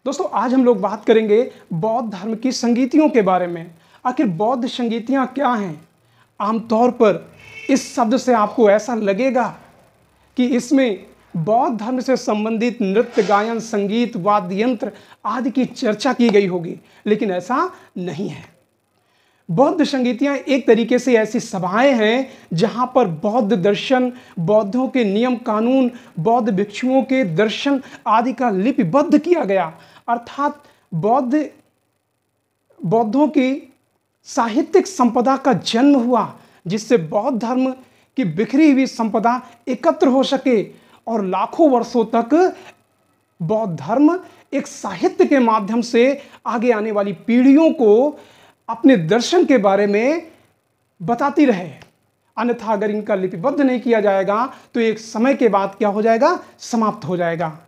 दोस्तों आज हम लोग बात करेंगे बौद्ध धर्म की संगीतियों के बारे में। आखिर बौद्ध संगीतियाँ क्या हैं? आमतौर पर इस शब्द से आपको ऐसा लगेगा कि इसमें बौद्ध धर्म से संबंधित नृत्य, गायन, संगीत, वाद्य यंत्र आदि की चर्चा की गई होगी, लेकिन ऐसा नहीं है। बौद्ध संगीतियाँ एक तरीके से ऐसी सभाएं हैं जहां पर बौद्ध दर्शन, बौद्धों के नियम कानून, बौद्ध भिक्षुओं के दर्शन आदि का लिपिबद्ध किया गया। अर्थात बौद्धों की साहित्यिक संपदा का जन्म हुआ, जिससे बौद्ध धर्म की बिखरी हुई संपदा एकत्र हो सके और लाखों वर्षों तक बौद्ध धर्म एक साहित्य के माध्यम से आगे आने वाली पीढ़ियों को अपने दर्शन के बारे में बताती रहे। अन्यथा अगर इनका लिपिबद्ध नहीं किया जाएगा तो एक समय के बाद क्या हो जाएगा? समाप्त हो जाएगा।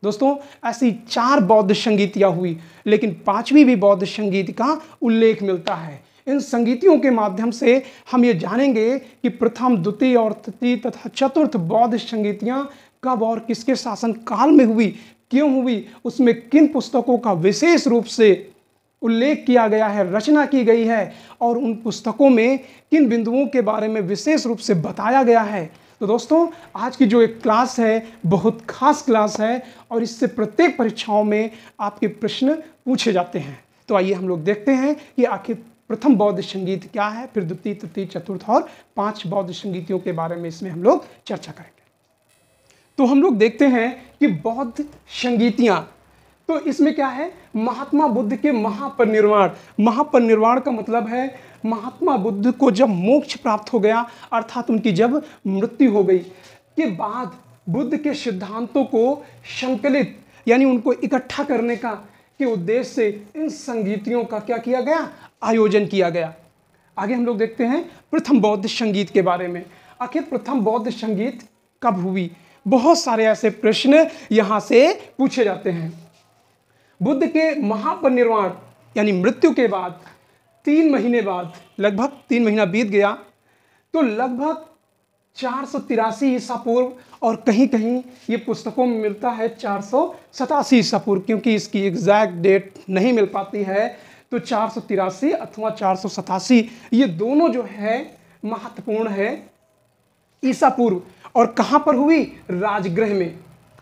दोस्तों ऐसी 4 बौद्ध संगीतियाँ हुई, लेकिन 5वीं भी बौद्ध संगीत का उल्लेख मिलता है। इन संगीतियों के माध्यम से हम ये जानेंगे कि प्रथम, द्वितीय और तृतीय तथा चतुर्थ बौद्ध संगीतियाँ कब और किसके शासन काल में हुई, क्यों हुई, उसमें किन पुस्तकों का विशेष रूप से उल्लेख किया गया है, रचना की गई है, और उन पुस्तकों में किन बिंदुओं के बारे में विशेष रूप से बताया गया है। तो दोस्तों आज की जो एक क्लास है बहुत खास क्लास है और इससे प्रत्येक परीक्षाओं में आपके प्रश्न पूछे जाते हैं। तो आइए हम लोग देखते हैं कि आखिर प्रथम बौद्ध संगीत क्या है, फिर द्वितीय, तृतीय, चतुर्थ और 5 बौद्ध संगीतियों के बारे में इसमें हम लोग चर्चा करेंगे। तो हम लोग देखते हैं कि बौद्ध संगीतियाँ, तो इसमें क्या है? महात्मा बुद्ध के महापरिनिर्वाण। महापरिनिर्वाण का मतलब है महात्मा बुद्ध को जब मोक्ष प्राप्त हो गया, अर्थात उनकी जब मृत्यु हो गई के बाद बुद्ध के सिद्धांतों को संकलित यानी उनको इकट्ठा करने का के उद्देश्य से इन संगीतियों का क्या किया गया? आयोजन किया गया। आगे हम लोग देखते हैं प्रथम बौद्ध संगीत के बारे में। आखिर प्रथम बौद्ध संगीत कब हुई? बहुत सारे ऐसे प्रश्न यहाँ से पूछे जाते हैं। बुद्ध के महापरिनिर्वाण यानी मृत्यु के बाद 3 महीने बाद, लगभग 3 महीना बीत गया, तो लगभग 483 ईसा पूर्व, और कहीं कहीं ये पुस्तकों में मिलता है 487 ईसा पूर्व, क्योंकि इसकी एग्जैक्ट डेट नहीं मिल पाती है। तो 483 अथवा 487 ये दोनों जो है महत्वपूर्ण है ईसा पूर्व। और कहाँ पर हुई? राजगृह में।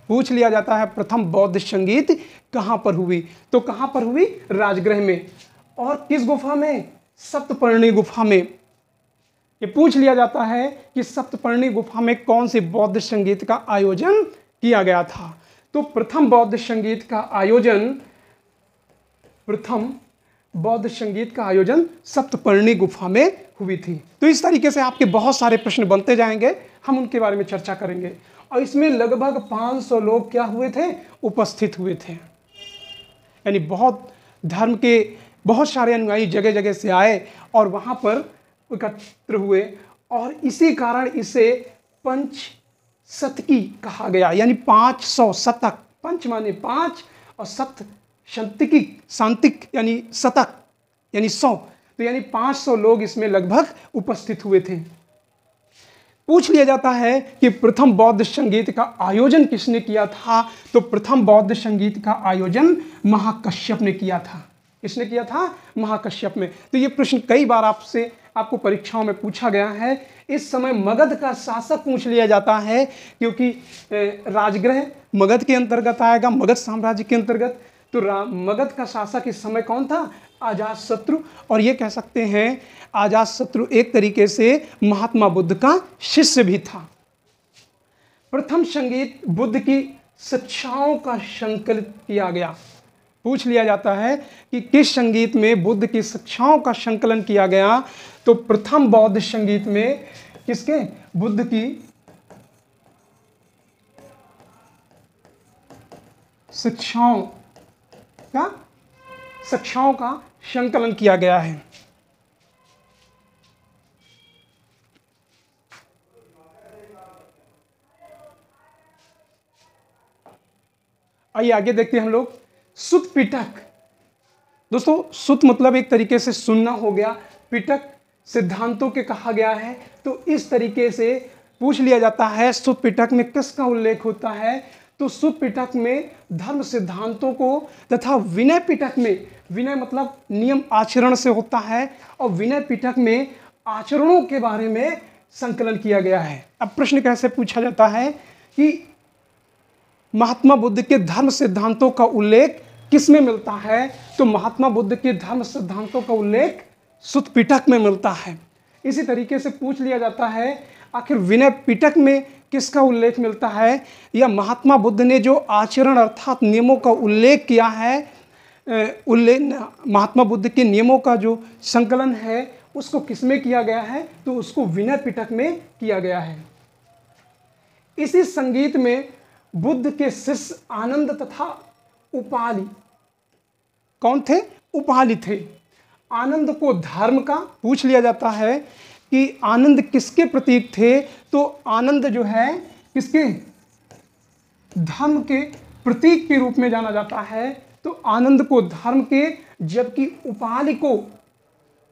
पूछ लिया जाता है प्रथम बौद्ध संगीत कहाँ पर हुई, तो कहाँ पर हुई? राजगृह में। और किस गुफा में? सप्तपर्णी गुफा में। ये पूछ लिया जाता है कि सप्तपर्णी गुफा में कौन से बौद्ध संगीत का आयोजन किया गया था। तो प्रथम बौद्ध संगीत का आयोजन सप्तपर्णी गुफा में हुई थी। तो इस तरीके से आपके बहुत सारे प्रश्न बनते जाएंगे, हम उनके बारे में चर्चा करेंगे। और इसमें लगभग 500 लोग क्या हुए थे? उपस्थित हुए थे। यानी बौद्ध धर्म के बहुत सारे अनुयायी जगह जगह से आए और वहाँ पर एकत्र हुए, और इसी कारण इसे पंचशतकी कहा गया। यानी 500 शतक, पंच माने 5 और शत शांतिक यानी शतक यानी 100, तो यानी 500 लोग इसमें लगभग उपस्थित हुए थे। पूछ लिया जाता है कि प्रथम बौद्ध संगीत का आयोजन किसने किया था? तो प्रथम बौद्ध संगीत का आयोजन महाकश्यप ने किया था। किसने किया था? महाकश्यप में। तो ये प्रश्न कई बार आपको परीक्षाओं में पूछा गया है। इस समय मगध का शासक पूछ लिया जाता है, क्योंकि राजगृह मगध के अंतर्गत आएगा, मगध साम्राज्य के अंतर्गत। तो मगध का शासक इस समय कौन था? अजातशत्रु। और ये कह सकते हैं अजातशत्रु एक तरीके से महात्मा बुद्ध का शिष्य भी था। प्रथम संगीत बुद्ध की शिक्षाओं का संकलित किया गया। पूछ लिया जाता है कि किस संगीत में बुद्ध की शिक्षाओं का संकलन किया गया? तो प्रथम बौद्ध संगीत में किसके? बुद्ध की शिक्षाओं का संकलन किया गया है। आइए आगे देखते हैं हम लोग सुत पिटक। दोस्तों सुत मतलब एक तरीके से सुनना हो गया, पिटक सिद्धांतों के कहा गया है। तो इस तरीके से पूछ लिया जाता है सुत पिटक में किसका उल्लेख होता है? तो सुत पिटक में धर्म सिद्धांतों को तथा विनय पिटक में, विनय मतलब नियम आचरण से होता है, और विनय पिटक में आचरणों के बारे में संकलन किया गया है। अब प्रश्न कैसे पूछा जाता है कि महात्मा बुद्ध के धर्म सिद्धांतों का उल्लेख किस में मिलता है, तो महात्मा बुद्ध के धर्म सिद्धांतों का उल्लेख सुत पिटक में मिलता है। इसी तरीके से पूछ लिया जाता है आखिर विनय पिटक में किसका उल्लेख मिलता है, या महात्मा बुद्ध ने जो आचरण अर्थात नियमों का उल्लेख किया है, महात्मा बुद्ध के नियमों का जो संकलन है उसको किसमें किया गया है, तो उसको विनय पिटक में किया गया है। इसी संगीत में बुद्ध के शिष्य आनंद तथा उपाली कौन थे, उपाली थे। आनंद को धर्म का पूछ लिया जाता है कि आनंद किसके प्रतीक थे, तो आनंद जो है किसके, धर्म के प्रतीक के रूप में जाना जाता है। तो आनंद को धर्म के, जबकि उपाली को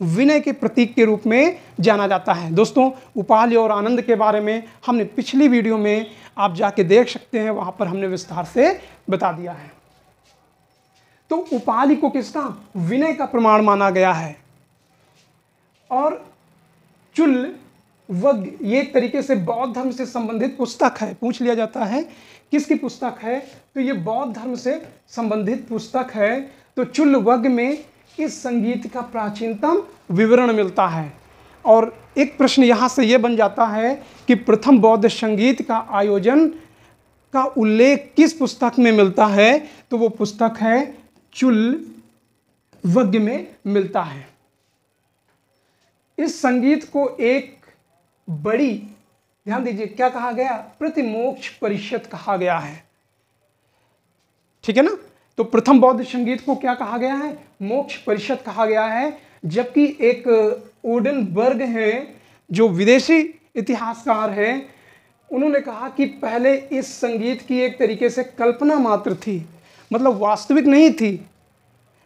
विनय के प्रतीक के रूप में जाना जाता है। दोस्तों, उपाली और आनंद के बारे में हमने पिछली वीडियो में आप जाके देख सकते हैं, वहां पर हमने विस्तार से बता दिया है। तो उपाली को किसका, विनय का प्रमाण माना गया है। और चुल्ल वग ये एक तरीके से बौद्ध धर्म से संबंधित पुस्तक है। पूछ लिया जाता है किसकी पुस्तक है, तो ये बौद्ध धर्म से संबंधित पुस्तक है। तो चुल्ल वग में इस संगीत का प्राचीनतम विवरण मिलता है। और एक प्रश्न यहाँ से ये बन जाता है कि प्रथम बौद्ध संगीत का आयोजन का उल्लेख किस पुस्तक में मिलता है, तो वो पुस्तक है चुल्ल वग में मिलता है। इस संगीत को एक बड़ी, ध्यान दीजिए क्या कहा गया, प्रतिमोक्ष परिषद कहा गया है। ठीक है ना। तो प्रथम बौद्ध संगीत को क्या कहा गया है, मोक्ष परिषद कहा गया है। जबकि एक ओडेनबर्ग हैं जो विदेशी इतिहासकार हैं, उन्होंने कहा कि पहले इस संगीत की एक तरीके से कल्पना मात्र थी, मतलब वास्तविक नहीं थी,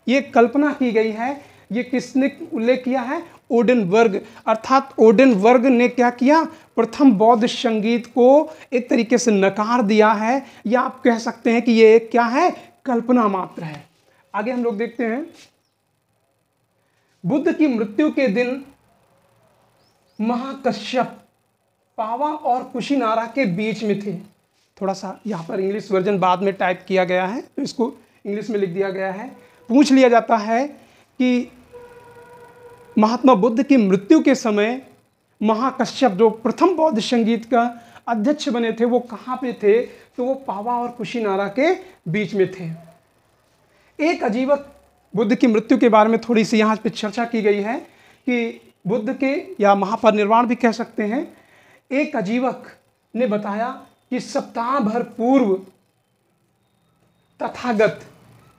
ये कल्पना की गई है। ये किसने उल्लेख किया है, ओडेनबर्ग। अर्थात ओडेनबर्ग ने क्या किया, प्रथम बौद्ध संगीत को एक तरीके से नकार दिया है, या आप कह सकते हैं कि ये एक क्या है, कल्पना मात्र है। आगे हम लोग देखते हैं, बुद्ध की मृत्यु के दिन महाकश्यप पावा और कुशीनारा के बीच में थे। थोड़ा सा यहाँ पर इंग्लिश वर्जन बाद में टाइप किया गया है, तो इसको इंग्लिश में लिख दिया गया है। पूछ लिया जाता है कि महात्मा बुद्ध की मृत्यु के समय महाकश्यप जो प्रथम बौद्ध संगीत का अध्यक्ष बने थे, वो कहाँ पे थे, तो वो पावा और कुशीनारा के बीच में थे। एक अजीवक, बुद्ध की मृत्यु के बारे में थोड़ी सी यहाँ पे चर्चा की गई है कि बुद्ध के, या महापरिनिर्वाण भी कह सकते हैं, एक अजीवक ने बताया कि सप्ताह भर पूर्व तथागत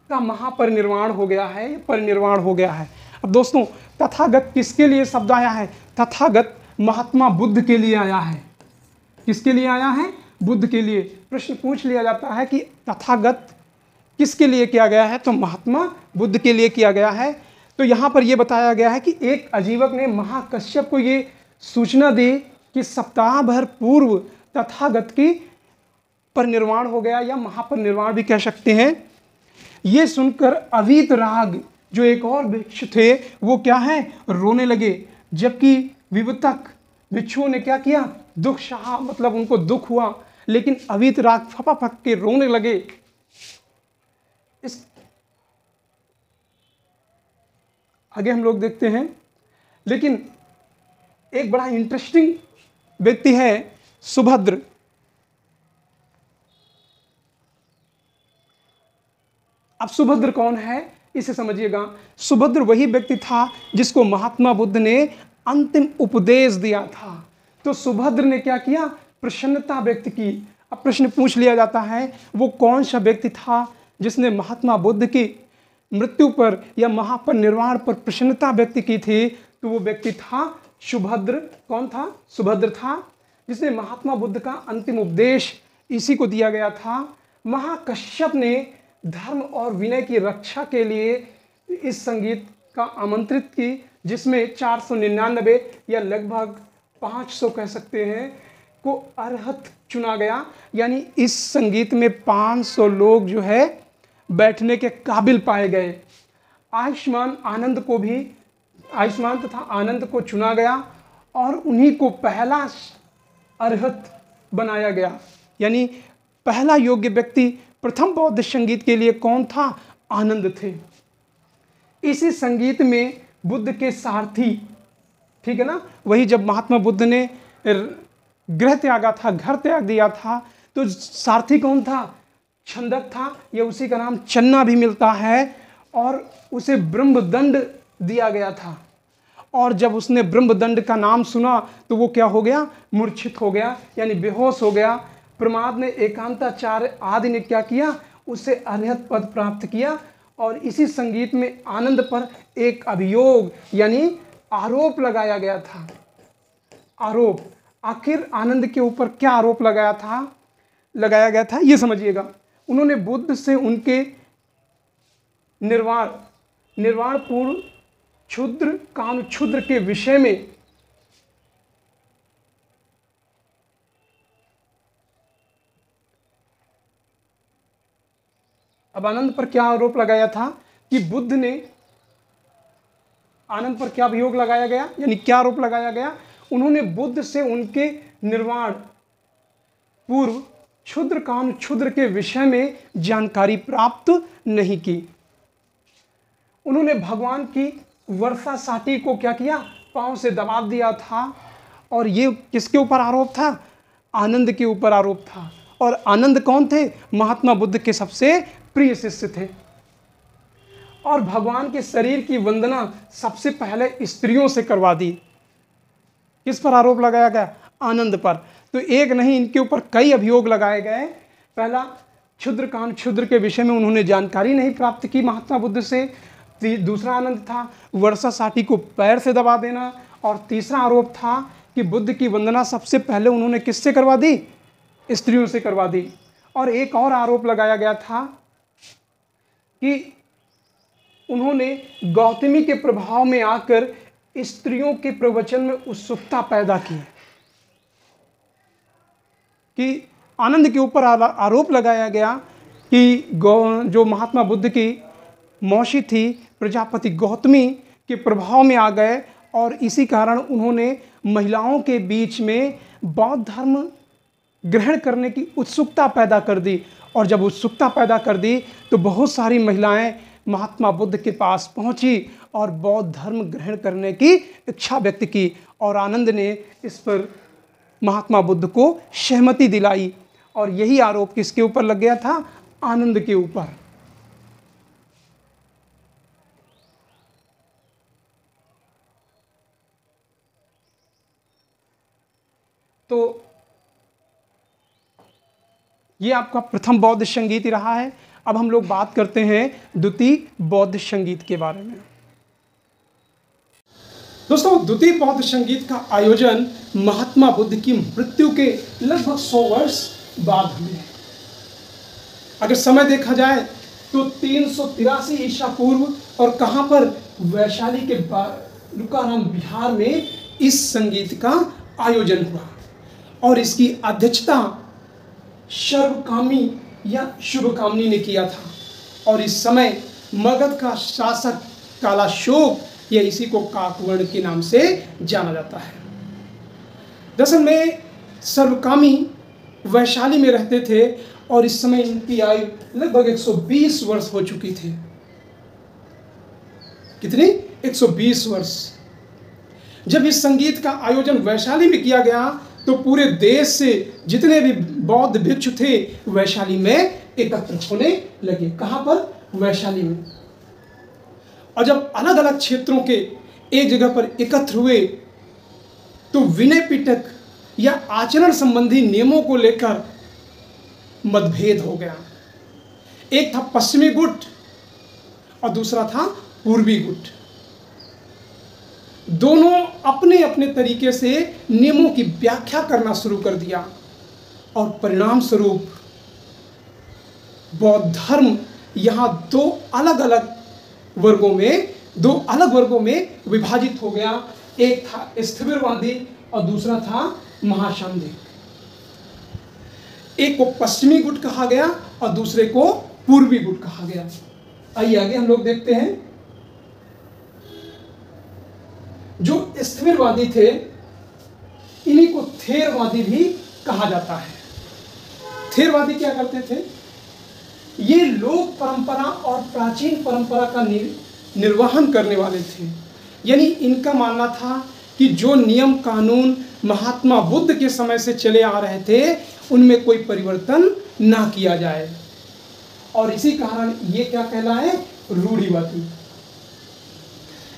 का महापरिनिर्वाण हो गया है, परिनिर्वाण हो गया है। अब दोस्तों, तथागत किसके लिए शब्द आया है, तथागत महात्मा बुद्ध के लिए आया है। किसके लिए आया है, बुद्ध के लिए। प्रश्न पूछ लिया जाता है कि तथागत किसके लिए किया गया है, तो महात्मा बुद्ध के लिए किया गया है। तो यहाँ पर यह बताया गया है कि एक अजीवक ने महाकश्यप को ये सूचना दी कि सप्ताह भर पूर्व तथागत की परिनिर्वाण हो गया, या महापरिनिर्वाण भी कह सकते हैं। ये सुनकर अवीत राग जो एक और भिक्षु थे, वो क्या है, रोने लगे। जबकि विवतक भिक्षुओं ने क्या किया, दुख सहा, मतलब उनको दुख हुआ, लेकिन अवीत राग फपा के रोने लगे। इस आगे हम लोग देखते हैं, लेकिन एक बड़ा इंटरेस्टिंग व्यक्ति है सुभद्र। अब सुभद्र कौन है, इसे समझिएगा। सुभद्र वही व्यक्ति था जिसको महात्मा बुद्ध ने अंतिम उपदेश दिया था। तो सुभद्र ने क्या किया, प्रसन्नता व्यक्त की। अब प्रश्न पूछ लिया जाता है, वो कौन सा व्यक्ति था जिसने महात्मा बुद्ध की मृत्यु पर या महापरिनिर्वाण पर प्रसन्नता व्यक्त की थी, तो वो व्यक्ति था सुभद्र। कौन था, सुभद्र था, जिसने महात्मा बुद्ध का अंतिम उपदेश इसी को दिया गया था। महाकश्यप ने धर्म और विनय की रक्षा के लिए इस संगीत का आमंत्रित की, जिसमें 499 या लगभग 500 कह सकते हैं को अरहत चुना गया, यानी इस संगीत में 500 लोग जो है बैठने के काबिल पाए गए। आयुष्मान तथा आनंद को चुना गया और उन्हीं को पहला अरहत बनाया गया। यानी पहला योग्य व्यक्ति प्रथम बौद्ध संगीत के लिए कौन था? आनंद थे। इसी संगीत में बुद्ध के सारथी, ठीक है ना, वही जब महात्मा बुद्ध ने गृह त्यागा था, घर त्याग दिया था, तो सारथी कौन था? छंदक था। ये उसी का नाम चन्ना भी मिलता है और उसे ब्रह्मदंड दिया गया था। और जब उसने ब्रह्मदंड का नाम सुना तो वो क्या हो गया? मूर्छित हो गया, यानी बेहोश हो गया। प्रमाद ने एकांताचार्य आदि ने क्या किया? उसे अरहत पद प्राप्त किया। और इसी संगीत में आनंद पर एक अभियोग यानी आरोप लगाया गया था। आरोप, आखिर आनंद के ऊपर क्या आरोप लगाया गया था ये समझिएगा। उन्होंने बुद्ध से उनके निर्वाण पूर्व क्षुद्र काम क्षुद्र के विषय में अब आनंद पर क्या आरोप लगाया था कि बुद्ध ने आनंद पर क्या अभियोग लगाया गया, यानी क्या आरोप लगाया गया? उन्होंने बुद्ध से उनके निर्वाण पूर्व क्षुद्र काम क्षुद्र के विषय में जानकारी प्राप्त नहीं की। उन्होंने भगवान की वर्षा साटी को क्या किया? पांव से दबा दिया था। और ये किसके ऊपर आरोप था? आनंद के ऊपर आरोप था। और आनंद कौन थे? महात्मा बुद्ध के सबसे प्रिय शिष्य थे। और भगवान के शरीर की वंदना सबसे पहले स्त्रियों से करवा दी। किस पर आरोप लगाया गया? आनंद पर। तो एक नहीं, इनके ऊपर कई अभियोग लगाए गए। पहला, क्षुद्र काम क्षुद्र के विषय में उन्होंने जानकारी नहीं प्राप्त की महात्मा बुद्ध से। दूसरा आनंद था वर्षा साटी को पैर से दबा देना। और तीसरा आरोप था कि बुद्ध की वंदना सबसे पहले उन्होंने किससे करवा दी? स्त्रियों से करवा दी। और एक और आरोप लगाया गया था कि उन्होंने गौतमी के प्रभाव में आकर स्त्रियों के प्रवचन में उत्सुकता पैदा की। कि आनंद के ऊपर आरोप लगाया गया कि जो महात्मा बुद्ध की मौसी थी प्रजापति गौतमी के प्रभाव में आ गए और इसी कारण उन्होंने महिलाओं के बीच में बौद्ध धर्म ग्रहण करने की उत्सुकता पैदा कर दी। और जब उत्सुकता पैदा कर दी तो बहुत सारी महिलाएं महात्मा बुद्ध के पास पहुंची और बौद्ध धर्म ग्रहण करने की इच्छा व्यक्त की। और आनंद ने इस पर महात्मा बुद्ध को सहमति दिलाई। और यही आरोप किसके ऊपर लग गया था? आनंद के ऊपर। तो ये आपका प्रथम बौद्ध संगीत ही रहा है। अब हम लोग बात करते हैं द्वितीय बौद्ध संगीत के बारे में। दोस्तों, द्वितीय बौद्ध संगीत का आयोजन महात्मा बुद्ध की मृत्यु के लगभग 100 वर्ष बाद हुए। अगर समय देखा जाए तो 383 ईसा पूर्व। और कहां पर? वैशाली के लुकाराम बिहार में इस संगीत का आयोजन हुआ। और इसकी अध्यक्षता सर्वकामी या शुभकामनी ने किया था। और इस समय मगध का शासक कालाशोक या इसी को काकवर्ण के नाम से जाना जाता है। दरअसल में सर्वकामी वैशाली में रहते थे और इस समय इनकी आयु लगभग 120 वर्ष हो चुकी थी। कितनी? 120 वर्ष। जब इस संगीत का आयोजन वैशाली में किया गया तो पूरे देश से जितने भी बौद्ध भिक्षु थे वैशाली में एकत्र होने लगे। कहां पर? वैशाली में। और जब अलग अलग क्षेत्रों के एक जगह पर एकत्र हुए तो विनय पिटक या आचरण संबंधी नियमों को लेकर मतभेद हो गया। एक था पश्चिमी गुट और दूसरा था पूर्वी गुट। दोनों अपने अपने तरीके से नियमों की व्याख्या करना शुरू कर दिया और परिणाम स्वरूप बौद्ध धर्म यहां दो अलग वर्गों में विभाजित हो गया। एक था स्थिविरवादी और दूसरा था महासामयिक। एक को पश्चिमी गुट कहा गया और दूसरे को पूर्वी गुट कहा गया। आइए आगे हम लोग देखते हैं। जो स्थिरवादी थे इन्हीं को थेरवादी भी कहा जाता है। थेरवादी क्या करते थे? ये लोक परंपरा और प्राचीन परंपरा का निर्वहन करने वाले थे। यानी इनका मानना था कि जो नियम कानून महात्मा बुद्ध के समय से चले आ रहे थे उनमें कोई परिवर्तन ना किया जाए, और इसी कारण ये क्या कहलाए? रूढ़िवादी।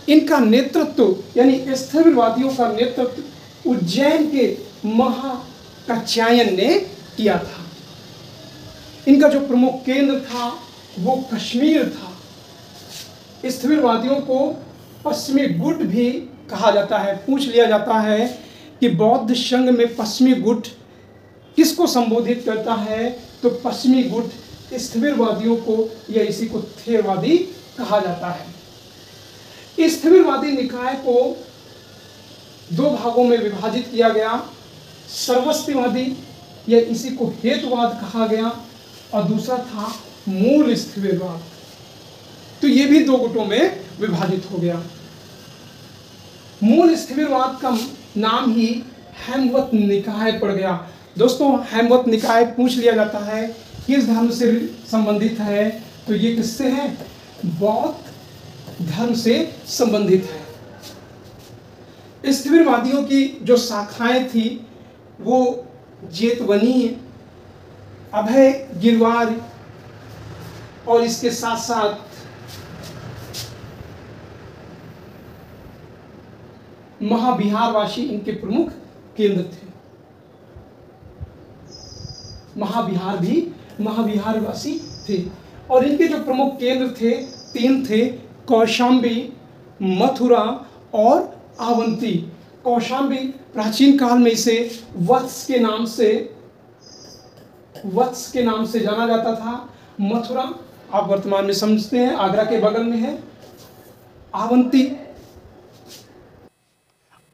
इनका नेतृत्व यानी स्थिरवादियों का नेतृत्व उज्जैन के महाकात्यायन ने किया था। इनका जो प्रमुख केंद्र था वो कश्मीर था। स्थिरवादियों को पश्चिमी गुट भी कहा जाता है। पूछ लिया जाता है कि बौद्ध संघ में पश्चिमी गुट किसको संबोधित करता है, तो पश्चिमी गुट स्थिरवादियों को या इसी को थेरवादी कहा जाता है। स्थिरवादी निकाय को दो भागों में विभाजित किया गया। सर्वस्तिवादी या इसी को हेतुवाद कहा गया, और दूसरा था मूल स्थिरवाद। तो ये भी दो गुटों में विभाजित हो गया। मूल स्थिरवाद का नाम ही हेमवत निकाय पड़ गया। दोस्तों, हेमवत निकाय पूछ लिया जाता है किस धर्म से संबंधित है, तो ये किससे है? बौद्ध धर्म से संबंधित है। स्थिरवादियों की जो शाखाएं थी वो जेतवनी, अभय गिरवार और इसके साथ साथ महाबिहारवासी इनके प्रमुख केंद्र थे। महाबिहारवासी थे, और इनके जो प्रमुख केंद्र थे तीन थे: कौशाम्बी, मथुरा और आवंती। कौशाम्बी प्राचीन काल में इसे वत्स के नाम से जाना जाता था। मथुरा आप वर्तमान में समझते हैं आगरा के बगल में है।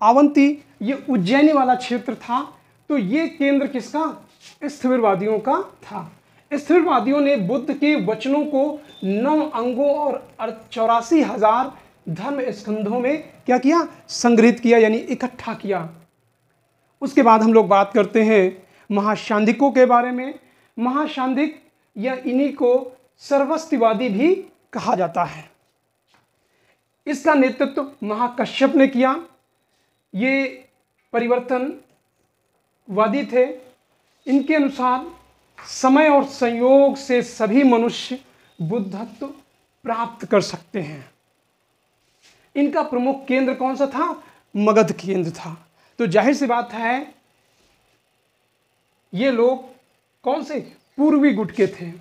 आवंती ये उज्जैनी वाला क्षेत्र था। तो ये केंद्र किसका? स्थिरवादियों का था। स्थिरवादियों ने बुद्ध के वचनों को 9 अंगों और 84,000 धर्म स्कंधों में क्या किया? संग्रहित किया, यानी इकट्ठा किया। उसके बाद हम लोग बात करते हैं महाशांदिकों के बारे में। महाशांदिक या इन्हीं को सर्वस्तिवादी भी कहा जाता है। इसका नेतृत्व महाकश्यप ने किया। ये परिवर्तनवादी थे। इनके अनुसार समय और संयोग से सभी मनुष्य बुद्धत्व प्राप्त कर सकते हैं। इनका प्रमुख केंद्र कौन सा था? मगध केंद्र था। तो जाहिर सी बात है ये लोग कौन से? पूर्वी गुट के थे।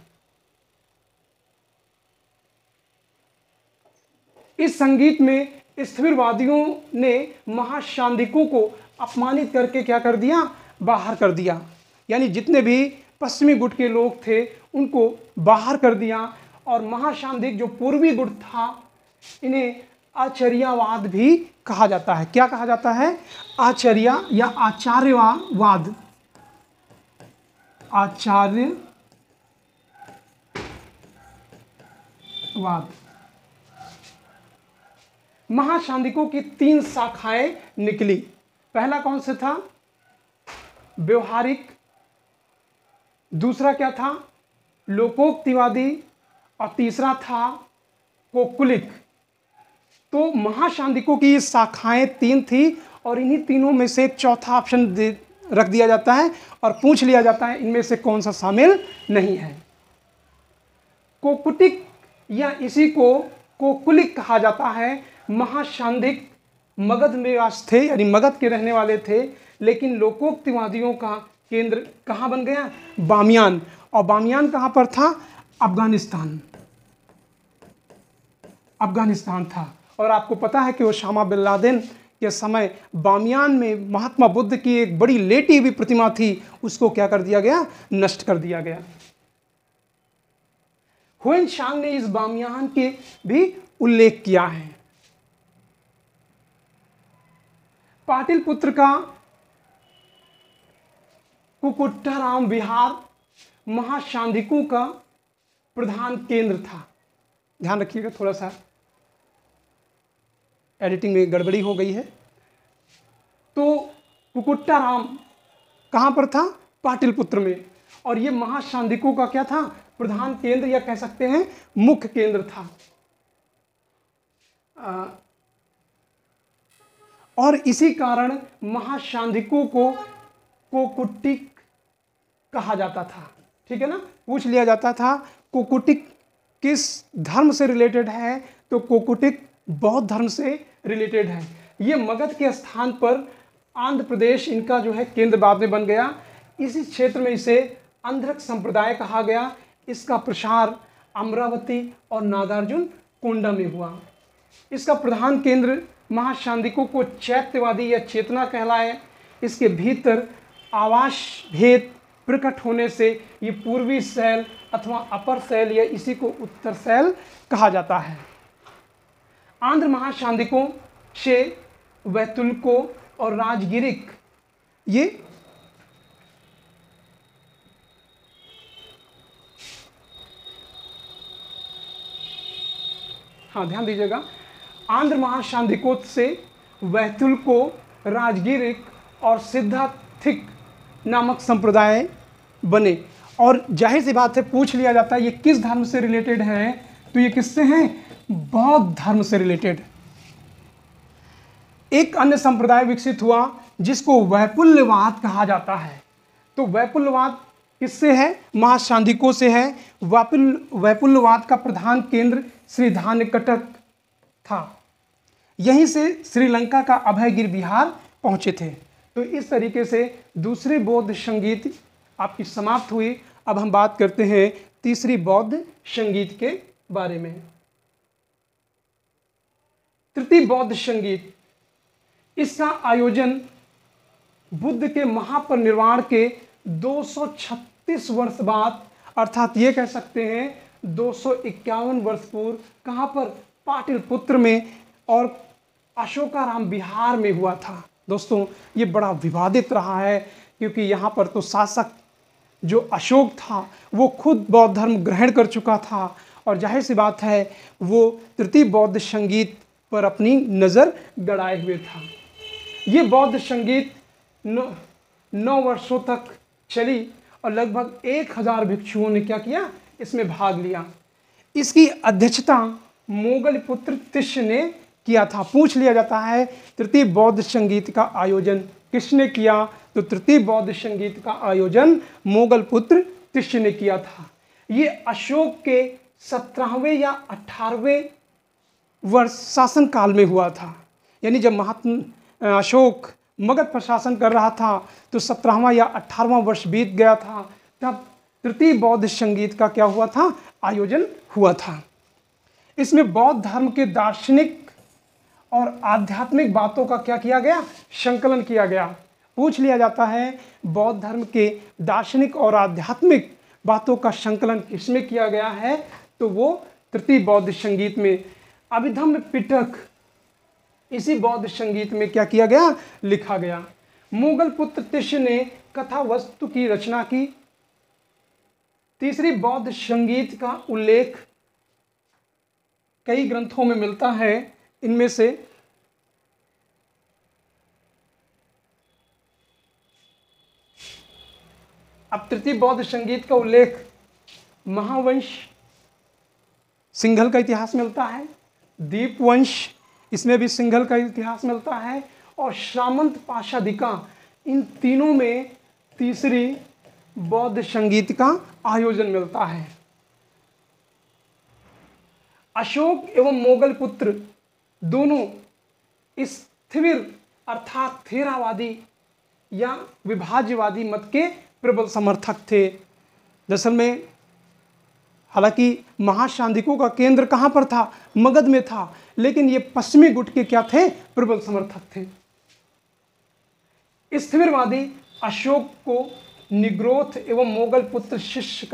इस संगीत में स्थिरवादियों ने महाशांदिकों को अपमानित करके क्या कर दिया? बाहर कर दिया। यानी जितने भी पश्चिमी गुट के लोग थे उनको बाहर कर दिया। और महाशांदिक जो पूर्वी गुट था इन्हें आचार्यवाद भी कहा जाता है। क्या कहा जाता है? आचार्य या आचार्यवाद। आचार्यवाद। महाशांदिकों की 3 शाखाएं निकली। पहला कौन सा था? व्यवहारिक। दूसरा क्या था? लोकोक्तिवादी। और तीसरा था कौकुलिक। तो महाशांदिकों की शाखाएं 3 थी, और इन्हीं तीनों में से एक चौथा ऑप्शन रख दिया जाता है और पूछ लिया जाता है इनमें से कौन सा शामिल नहीं है। कौकुटिक या इसी को कौकुलिक कहा जाता है। महाशांदिक मगध में वास थे, यानी मगध के रहने वाले थे, लेकिन लोकोक्तिवादियों का केंद्र कहाँ बन गया? बामियान। और बामियान कहाँ पर था? अफगानिस्तान था। और आपको पता है कि ओसामा बिन लादेन के समय बामियान में महात्मा बुद्ध की एक बड़ी लेटी हुई प्रतिमा थी, उसको क्या कर दिया गया? नष्ट कर दिया गया। हुएन सांग ने इस बामियान के भी उल्लेख किया है। पाटिलपुत्र का कुकुट्टाराम विहार महाशांधिकों का प्रधान केंद्र था। ध्यान रखिएगा, थोड़ा सा एडिटिंग में गड़बड़ी हो गई है। तो कुकुट्टाराम कहाँ पर था? पाटलिपुत्र में। और ये महाशांधिकों का क्या था? प्रधान केंद्र, या कह सकते हैं मुख्य केंद्र था। और इसी कारण महाशांधिकों को कोकुटिक कहा जाता था। ठीक है ना, पूछ लिया जाता था कोकुटिक किस धर्म से रिलेटेड है, तो कोकुटिक बौद्ध धर्म से रिलेटेड है। ये मगध के स्थान पर आंध्र प्रदेश इनका जो है केंद्र बाद में बन गया। इसी क्षेत्र में इसे अंधरक संप्रदाय कहा गया। इसका प्रसार अमरावती और नागार्जुन कोंडा में हुआ। इसका प्रधान केंद्र महाशांधिकों को चैत्यवादी या चेतना कहलाए। इसके भीतर आवास भेद प्रकट होने से ये पूर्वी शैल अथवा अपर शैल या इसी को उत्तर शैल कहा जाता है। आंध्र महाशांधिकों से वैतुल्को और राजगिरिक ये ध्यान दीजिएगा, आंध्र महाशांधिकों से वैतुल्को, राजगिरिक और सिद्धार्थिक नामक संप्रदाय बने। और जाहिर सी बात है, पूछ लिया जाता है ये किस धर्म से रिलेटेड है, तो ये किससे हैं? बौद्ध धर्म से रिलेटेड। एक अन्य संप्रदाय विकसित हुआ जिसको वैपुल्यवाद कहा जाता है। तो वैपुल्यवाद किससे है? महाशांधिकों से है। वैपुल्यवाद का प्रधान केंद्र श्रीधान्यकटक था। यहीं से श्रीलंका का अभयगिरी बिहार पहुंचे थे। तो इस तरीके से दूसरे बौद्ध संगीत आपकी समाप्त हुई। अब हम बात करते हैं तीसरी बौद्ध संगीत के बारे में। तृतीय बौद्ध संगीत, इसका आयोजन बुद्ध के महापरिनिर्वाण के 236 वर्ष बाद, अर्थात ये कह सकते हैं 251 वर्ष पूर्व, कहाँ पर? पाटलिपुत्र में और अशोकाराम बिहार में हुआ था। दोस्तों ये बड़ा विवादित रहा है, क्योंकि यहाँ पर तो शासक जो अशोक था वो खुद बौद्ध धर्म ग्रहण कर चुका था, और जाहिर सी बात है वो तृतीय बौद्ध संगीत पर अपनी नज़र गड़ाए हुए था। ये बौद्ध संगीत 9 वर्षों तक चली और लगभग 1000 भिक्षुओं ने क्या किया? इसमें भाग लिया। इसकी अध्यक्षता मोगल पुत्र तिष्य ने किया था। पूछ लिया जाता है तृतीय बौद्ध संगीत का आयोजन किसने किया, तो तृतीय बौद्ध संगीत का आयोजन मोगल पुत्र तिष्य ने किया था। ये अशोक के 17वें या 18वें वर्ष शासन काल में हुआ था। यानी जब महात्मा अशोक मगध पर शासन कर रहा था तो 17वां या 18वां वर्ष बीत गया था, तब तृतीय बौद्ध संगीत का क्या हुआ था? आयोजन हुआ था। इसमें बौद्ध धर्म के दार्शनिक और आध्यात्मिक बातों का क्या किया गया? संकलन किया गया। पूछ लिया जाता है बौद्ध धर्म के दार्शनिक और आध्यात्मिक बातों का संकलन किसमें किया गया है, तो वो तृतीय बौद्ध संगीत में। अभिधम्म पिटक इसी बौद्ध संगीत में क्या किया गया? लिखा गया। मुगल पुत्र तिष्य ने कथा वस्तु की रचना की। तीसरी बौद्ध संगीत का उल्लेख कई ग्रंथों में मिलता है। इनमें से अब तृतीय बौद्ध संगीत का उल्लेख महावंश सिंघल का इतिहास मिलता है, दीपवंश इसमें भी सिंघल का इतिहास मिलता है, और सामंत पाशादिका, इन तीनों में तीसरी बौद्ध संगीत का आयोजन मिलता है। अशोक एवं मोगल पुत्र दोनों इस थिविर अर्थात थेरावादी या विभाज्यवादी मत के प्रबल समर्थक थे। दरअसल में हालांकि महाशांधिकों का केंद्र कहाँ पर था? मगध में था, लेकिन ये पश्चिमी गुट के क्या थे? प्रबल समर्थक थे। स्थिरवादी अशोक को निग्रोथ एवं मोगल पुत्र शिष्य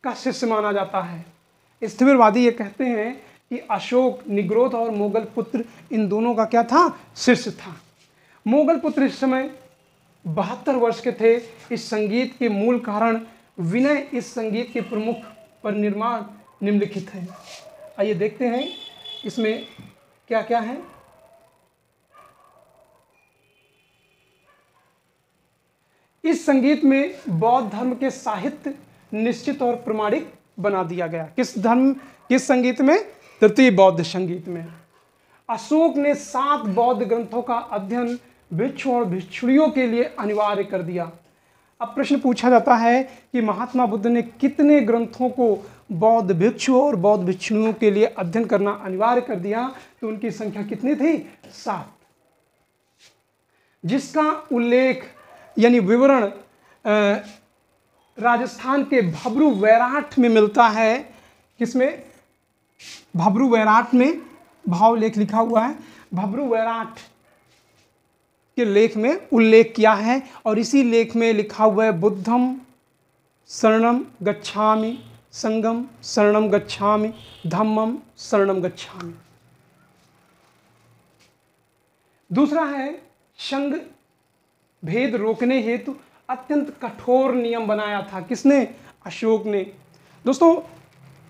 का शिष्य माना जाता है। स्थिरवादी ये कहते हैं कि अशोक, निग्रोध और मोगल पुत्र इन दोनों का क्या था? शिष्य था। मोगल पुत्र इस समय 72 वर्ष के थे। इस संगीत के मूल कारण विनय इस संगीत के प्रमुख परिनिर्माण निम्नलिखित है। आइए देखते हैं इसमें क्या क्या है। इस संगीत में बौद्ध धर्म के साहित्य निश्चित और प्रमाणिक बना दिया गया। किस संगीत में? तृतीय बौद्ध संगीत में। अशोक ने 7 बौद्ध ग्रंथों का अध्ययन भिक्षु और भिक्षुणियों के लिए अनिवार्य कर दिया। अब प्रश्न पूछा जाता है कि महात्मा बुद्ध ने कितने ग्रंथों को बौद्ध भिक्षु और बौद्ध भिक्षुणियों के लिए अध्ययन करना अनिवार्य कर दिया? तो उनकी संख्या कितनी थी? 7, जिसका उल्लेख यानी विवरण राजस्थान के भब्रू वैराट में मिलता है। किसमें? भब्रू वैराट में भावलेख लिखा हुआ है। भब्रू वैराट के लेख में उल्लेख किया है और इसी लेख में लिखा हुआ है बुद्धम शरणम गच्छामि, संगम शरणम गच्छामि, धम्मम शरणम गच्छामि। दूसरा है संघ भेद रोकने हेतु अत्यंत कठोर नियम बनाया था। किसने? अशोक ने। दोस्तों,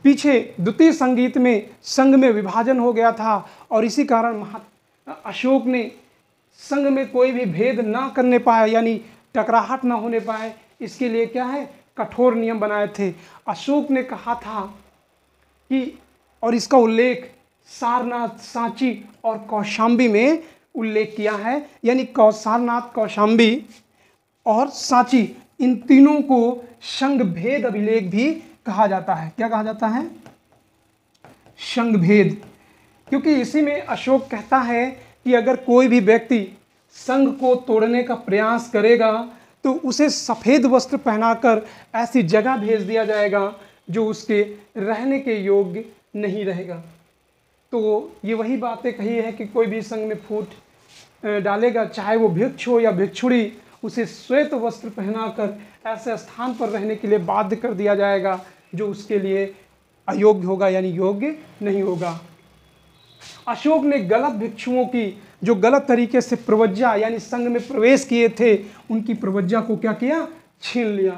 पीछे द्वितीय संगीत में संघ में विभाजन हो गया था और इसी कारण अशोक ने संघ में कोई भी भेद ना करने पाए, यानी टकराहट ना होने पाए, इसके लिए क्या है? कठोर नियम बनाए थे। अशोक ने कहा था कि, और इसका उल्लेख सारनाथ, सांची और कौशाम्बी में उल्लेख किया है, यानी सारनाथ, कौशाम्बी और सांची, इन तीनों को संघ भेद अभिलेख भी कहा जाता है। क्या कहा जाता है? संघ भेद। क्योंकि इसी में अशोक कहता है कि अगर कोई भी व्यक्ति संघ को तोड़ने का प्रयास करेगा तो उसे सफ़ेद वस्त्र पहनाकर ऐसी जगह भेज दिया जाएगा जो उसके रहने के योग्य नहीं रहेगा। तो ये वही बातें कही है कि कोई भी संघ में फूट डालेगा, चाहे वो भिक्षु हो या भिक्षुड़ी, उसे श्वेत वस्त्र पहनाकर ऐसे स्थान पर रहने के लिए बाध्य कर दिया जाएगा जो उसके लिए अयोग्य होगा, यानी योग्य नहीं होगा। अशोक ने गलत भिक्षुओं की, जो गलत तरीके से प्रवज्जा यानी संघ में प्रवेश किए थे, उनकी प्रवज्जा को क्या किया? छीन लिया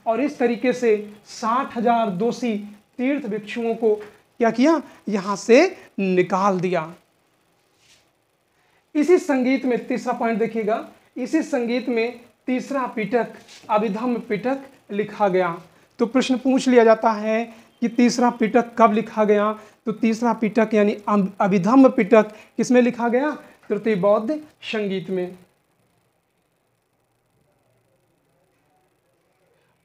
और इस तरीके से 60,000 दोषी तीर्थ भिक्षुओं को क्या किया? यहाँ से निकाल दिया। इसी संगीत में तीसरा पॉइंट देखिएगा, इसी संगीत में तीसरा पिटक अभिधम्म पिटक लिखा गया। तो प्रश्न पूछ लिया जाता है कि तीसरा पिटक कब लिखा गया? तो तीसरा पिटक यानी अभिधम्म पिटक किसमें लिखा गया? तृतीय बौद्ध संगीत में।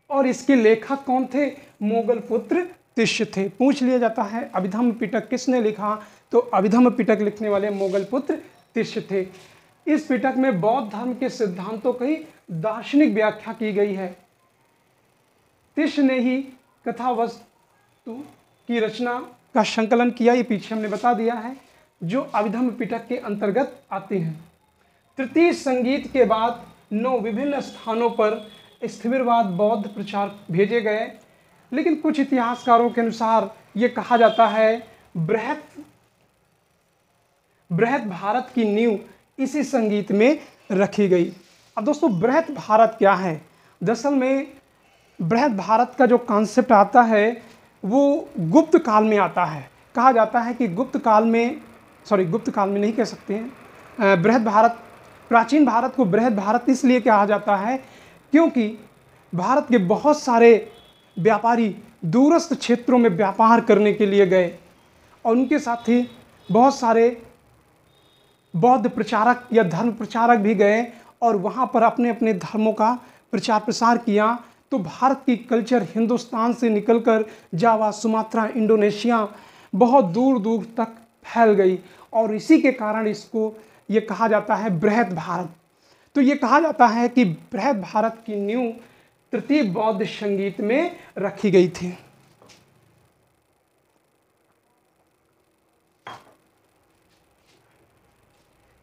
और इसके लेखक कौन थे? मोगल पुत्र तिष्य थे। पूछ लिया जाता है अभिधम्म पिटक किसने लिखा? तो अभिधम्म पिटक लिखने वाले मोगल पुत्र तिष्य थे। इस पिटक में बौद्ध धर्म के सिद्धांतों की दार्शनिक व्याख्या की गई है। तिष्य ने ही कथावस्तु की रचना का संकलन किया, ये पीछे हमने बता दिया है, जो अभिधम्म पिटक के अंतर्गत आते हैं। तृतीय संगीत के बाद 9 विभिन्न स्थानों पर स्थिरवाद बौद्ध प्रचार भेजे गए, लेकिन कुछ इतिहासकारों के अनुसार ये कहा जाता है बृहत भारत की नींव इसी संगीत में रखी गई। अब दोस्तों, बृहत भारत क्या है? दरअसल में बृहत भारत का जो कॉन्सेप्ट आता है वो गुप्त काल में आता है। कहा जाता है कि गुप्त काल में नहीं कह सकते हैं, बृहत भारत, प्राचीन भारत को बृहत भारत इसलिए कहा जाता है क्योंकि भारत के बहुत सारे व्यापारी दूरस्थ क्षेत्रों में व्यापार करने के लिए गए और उनके साथ ही बहुत सारे बौद्ध प्रचारक या धर्म प्रचारक भी गए और वहाँ पर अपने अपने धर्मों का प्रचार प्रसार किया। तो भारत की कल्चर हिंदुस्तान से निकलकर जावा, सुमात्रा, इंडोनेशिया बहुत दूर दूर तक फैल गई और इसी के कारण इसको ये कहा जाता है बृहत भारत। तो ये कहा जाता है कि बृहत भारत की नींव तृतीय बौद्ध संगीत में रखी गई थी।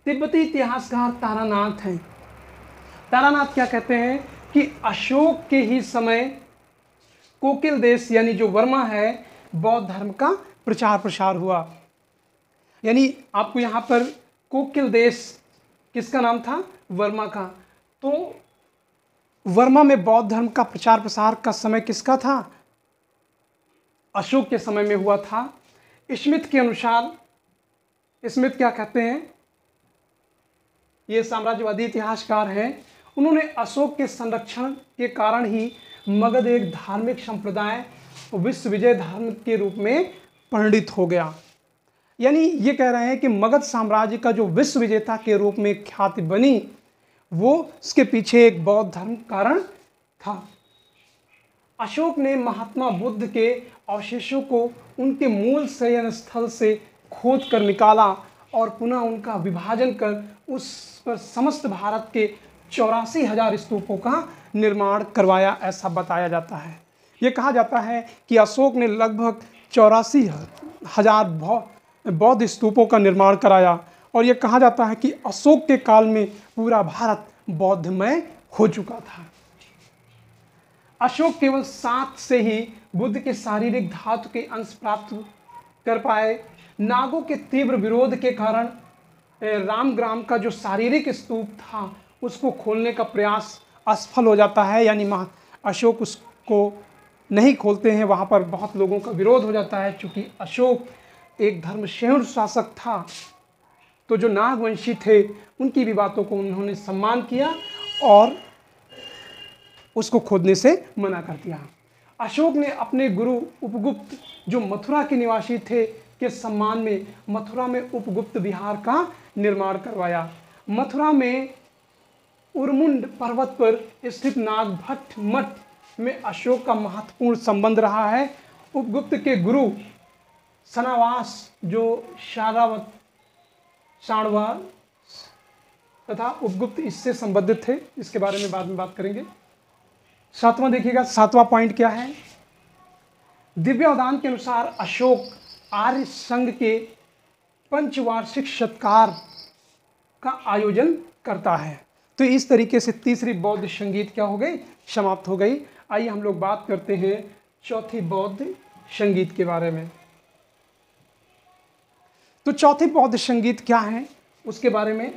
तिब्बती इतिहासकार तारानाथ हैं। तारानाथ क्या कहते हैं कि अशोक के ही समय कोकिल देश यानी जो वर्मा है, बौद्ध धर्म का प्रचार प्रसार हुआ। यानी आपको यहाँ पर कोकिल देश किसका नाम था? वर्मा का। तो वर्मा में बौद्ध धर्म का प्रचार प्रसार का समय किसका था? अशोक के समय में हुआ था। स्मिथ के अनुसार, स्मिथ क्या कहते हैं, ये साम्राज्यवादी इतिहासकार हैं, उन्होंने अशोक के संरक्षण के कारण ही मगध एक धार्मिक संप्रदाय विश्व विजय धर्म के रूप में परिणित हो गया। यानी ये कह रहे हैं कि मगध साम्राज्य का जो विश्व विजेता के रूप में ख्याति बनी, वो उसके पीछे एक बौद्ध धर्म कारण था। अशोक ने महात्मा बुद्ध के अवशेषों को उनके मूल शयन स्थल से खोद कर निकाला और पुनः उनका विभाजन कर उस पर समस्त भारत के 84,000 स्तूपों का निर्माण करवाया, ऐसा बताया जाता है। ये कहा जाता है कि अशोक ने लगभग 84,000 बौद्ध स्तूपों का निर्माण कराया और ये कहा जाता है कि अशोक के काल में पूरा भारत बौद्धमय हो चुका था। अशोक केवल 7 से ही बुद्ध के शारीरिक धातु के अंश प्राप्त कर पाए। नागों के तीव्र विरोध के कारण रामग्राम का जो शारीरिक स्तूप था उसको खोलने का प्रयास असफल हो जाता है, यानी अशोक उसको नहीं खोलते हैं, वहाँ पर बहुत लोगों का विरोध हो जाता है। चूँकि अशोक एक धर्मशून्य शासक था, तो जो नागवंशी थे उनकी भी बातों को उन्होंने सम्मान किया और उसको खोदने से मना कर दिया। अशोक ने अपने गुरु उपगुप्त, जो मथुरा के निवासी थे, के सम्मान में मथुरा में उपगुप्त विहार का निर्माण करवाया। मथुरा में उर्मुंड पर्वत पर स्थित नागभट्ट मठ में अशोक का महत्वपूर्ण संबंध रहा है। उपगुप्त के गुरु सनावास, जो शाणवा तथा उपगुप्त इससे संबंधित थे, इसके बारे में बाद में बात करेंगे। 7वां देखिएगा, 7वां पॉइंट क्या है? दिव्यावदान के अनुसार अशोक आर्य संघ के पंचवार्षिक सत्कार का आयोजन करता है। तो इस तरीके से तीसरी बौद्ध संगीत क्या हो गई? समाप्त हो गई। आइए हम लोग बात करते हैं चौथी बौद्ध संगीत के बारे में। तो चौथी बौद्ध संगीत क्या है उसके बारे में,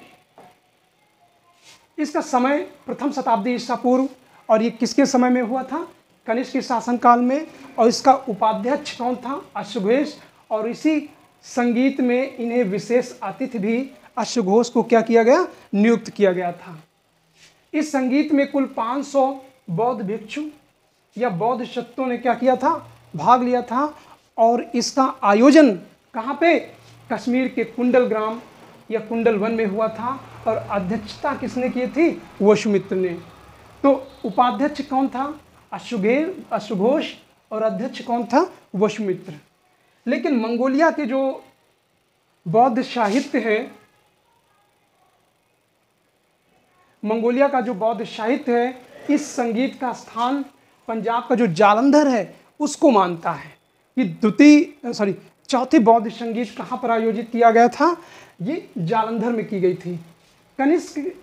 इसका समय प्रथम शताब्दी ईसा पूर्व, और ये किसके समय में हुआ था? कनिष्क के शासनकाल में। और इसका उपाध्यक्ष कौन था? अश्वघोष। और इसी संगीत में इन्हें विशेष अतिथि भी अश्वघोष को क्या किया गया? नियुक्त किया गया था। इस संगीत में कुल 500 बौद्ध भिक्षु या बौद्ध शक्तों ने क्या किया था? भाग लिया था। और इसका आयोजन कहाँ पे? कश्मीर के कुंडल ग्राम या कुंडल वन में हुआ था। और अध्यक्षता किसने की थी? वसुमित्र ने। तो उपाध्यक्ष कौन था? अश्वघोष। और अध्यक्ष कौन था? वसुमित्र। लेकिन मंगोलिया के जो बौद्ध साहित्य है, मंगोलिया का जो बौद्ध साहित्य है, इस संगीत का स्थान पंजाब का जो जालंधर है उसको मानता है कि चौथी बौद्ध संगीत कहाँ पर आयोजित किया गया था? ये जालंधर में की गई थी। कनिष्क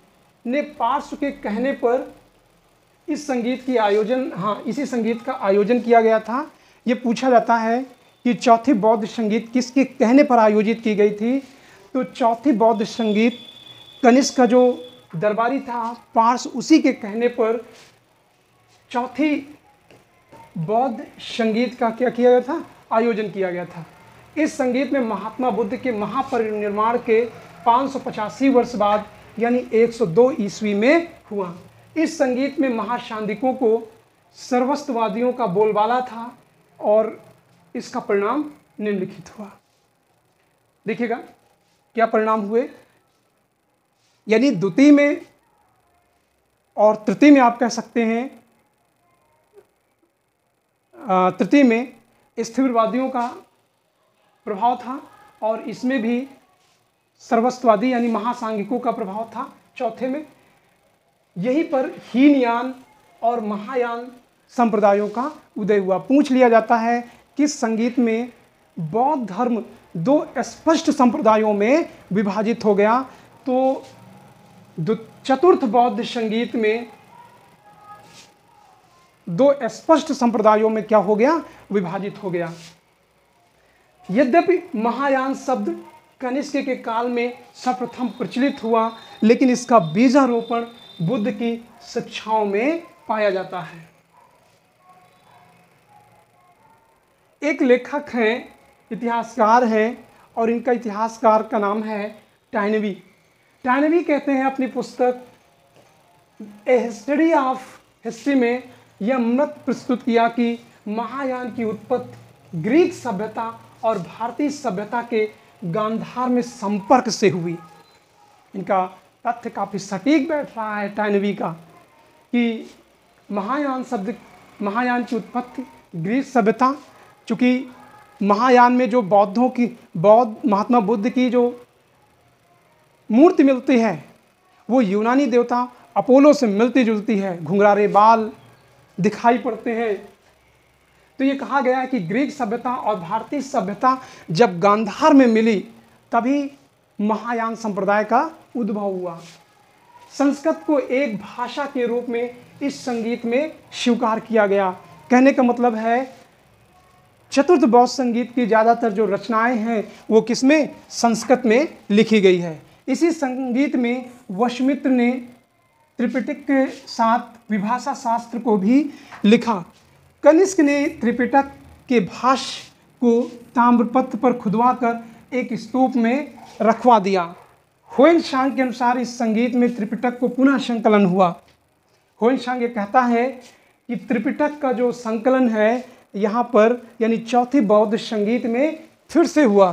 ने पार्श्व के कहने पर इस संगीत की इसी संगीत का आयोजन किया गया था। ये पूछा जाता है कि चौथी बौद्ध संगीत किसके कहने पर आयोजित की गई थी? तो चौथी बौद्ध संगीत कनिष्क का जो दरबारी था, पार्श्व, उसी के कहने पर चौथी बौद्ध संगीत का क्या किया गया था? आयोजन किया गया था। इस संगीत में महात्मा बुद्ध के महापरिनिर्वाण के 585 वर्ष बाद यानी 102 ईस्वी में हुआ। इस संगीत में महाशांदिकों को सर्वस्ववादियों का बोलबाला था और इसका परिणाम निम्नलिखित हुआ। देखिएगा क्या परिणाम हुए। यानी द्वितीय में और तृतीय में आप कह सकते हैं, तृतीय में स्थिरवादियों का प्रभाव था और इसमें भी सर्वस्ववादी यानी महासांगिकों का प्रभाव था। चौथे में यहीं पर हीनयान और महायान संप्रदायों का उदय हुआ। पूछ लिया जाता है कि संगीत में बौद्ध धर्म 2 स्पष्ट संप्रदायों में विभाजित हो गया। तो चतुर्थ बौद्ध संगीत में 2 स्पष्ट संप्रदायों में क्या हो गया? विभाजित हो गया। यद्यपि महायान शब्द कनिष्क के काल में सर्वप्रथम प्रचलित हुआ, लेकिन इसका बीजारोपण बुद्ध की शिक्षाओं में पाया जाता है। एक लेखक हैं, इतिहासकार हैं, और इनका इतिहासकार का नाम है टाइनबी। टाइनबी कहते हैं अपनी पुस्तक ए हिस्ट्री ऑफ हिस्ट्री में यह मत प्रस्तुत किया कि महायान की उत्पत्ति ग्रीक सभ्यता और भारतीय सभ्यता के गांधार में संपर्क से हुई। इनका तथ्य काफ़ी सटीक बैठ रहा है टाइनबी का कि महायान की उत्पत्ति ग्रीक सभ्यता, चूँकि महायान में जो बौद्ध महात्मा बुद्ध की जो मूर्ति मिलती है वो यूनानी देवता अपोलो से मिलती जुलती है, घुंघरारे बाल दिखाई पड़ते हैं। तो ये कहा गया है कि ग्रीक सभ्यता और भारतीय सभ्यता जब गांधार में मिली तभी महायान संप्रदाय का उद्भव हुआ। संस्कृत को एक भाषा के रूप में इस संगीत में स्वीकार किया गया। कहने का मतलब है चतुर्थ बौद्ध संगीत की ज़्यादातर जो रचनाएं हैं वो किसमें? संस्कृत में लिखी गई है। इसी संगीत में वशमित्र ने त्रिपिटक के साथ विभाषा शास्त्र को भी लिखा। कनिष्क ने त्रिपिटक के भाष्य को ताम्रपत्र पर खुदवाकर एक स्तूप में रखवा दिया। हुएनसांग के अनुसार इस संगीत में त्रिपिटक को पुनः संकलन हुआ। हुएनसांग ये कहता है कि त्रिपिटक का जो संकलन है यहाँ पर यानी चौथी बौद्ध संगीत में फिर से हुआ।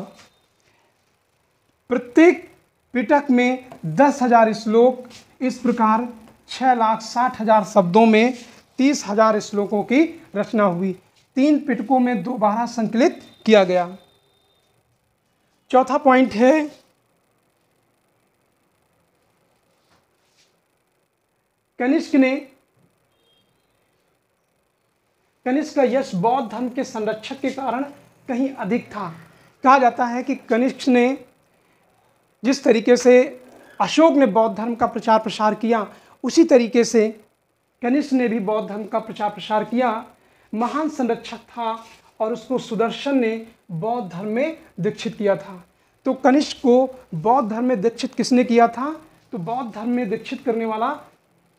प्रत्येक पिटक में 10,000 श्लोक, इस प्रकार 6,60,000 शब्दों में 30,000 श्लोकों की रचना हुई। 3 पिटकों में दोबारा संकलित किया गया। चौथा पॉइंट है कनिष्क का यश बौद्ध धर्म के संरक्षक के कारण कहीं अधिक था। कहा जाता है कि कनिष्क ने जिस तरीके से अशोक ने बौद्ध धर्म का प्रचार प्रसार किया उसी तरीके से कनिष्क ने भी बौद्ध धर्म का प्रचार प्रसार किया। महान संरक्षक था और उसको सुदर्शन ने बौद्ध धर्म में दीक्षित किया था। तो कनिष्क को बौद्ध धर्म में दीक्षित किसने किया था? तो बौद्ध धर्म में दीक्षित करने वाला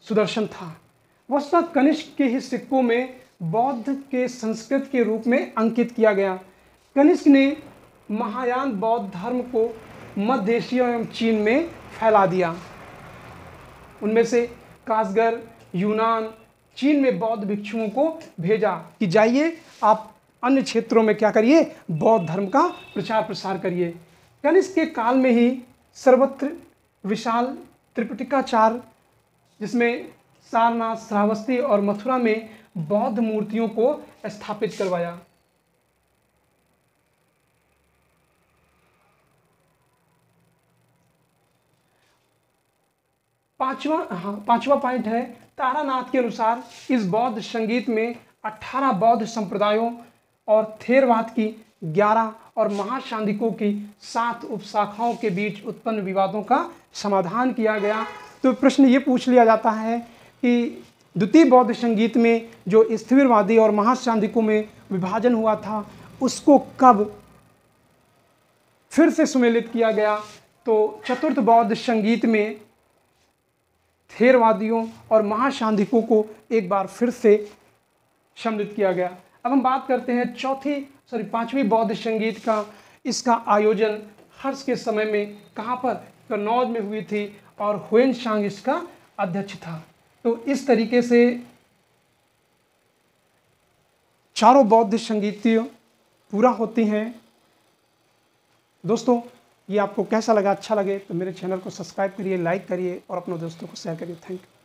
सुदर्शन था। वस्तुतः कनिष्क के ही सिक्कों में बौद्ध के संस्कृत के रूप में अंकित किया गया। कनिष्क ने महायान बौद्ध धर्म को मध्य एशिया एवं चीन में फैला दिया। उनमें से कासगर, यूनान, चीन में बौद्ध भिक्षुओं को भेजा कि जाइए आप अन्य क्षेत्रों में क्या करिए? बौद्ध धर्म का प्रचार प्रसार करिए। कनिष्क के काल में ही सर्वत्र विशाल त्रिपिटकाचार, जिसमें सारनाथ, श्रावस्ती और मथुरा में बौद्ध मूर्तियों को स्थापित करवाया। पांचवा पॉइंट है तारानाथ के अनुसार इस बौद्ध संगीत में 18 बौद्ध संप्रदायों और थेरवाद की 11 और महाशांदिकों की 7 उपशाखाओं के बीच उत्पन्न विवादों का समाधान किया गया। तो प्रश्न ये पूछ लिया जाता है कि द्वितीय बौद्ध संगीत में जो स्थिरवादी और महाशांदिकों में विभाजन हुआ था उसको कब फिर से सुमेलित किया गया? तो चतुर्थ बौद्ध संगीत में थेरवादियों और महाशांदिकों को एक बार फिर से सम्मिलित किया गया। अब हम बात करते हैं पांचवी बौद्ध संगीत का। इसका आयोजन हर्ष के समय में कहाँ पर? कन्नौज में हुई थी और हुएनसांग इसका अध्यक्ष था। तो इस तरीके से चारों बौद्ध संगीतियाँ पूरा होती हैं। दोस्तों ये आपको कैसा लगा? अच्छा लगे तो मेरे चैनल को सब्सक्राइब करिए, लाइक करिए और अपने दोस्तों को शेयर करिए। Thank you.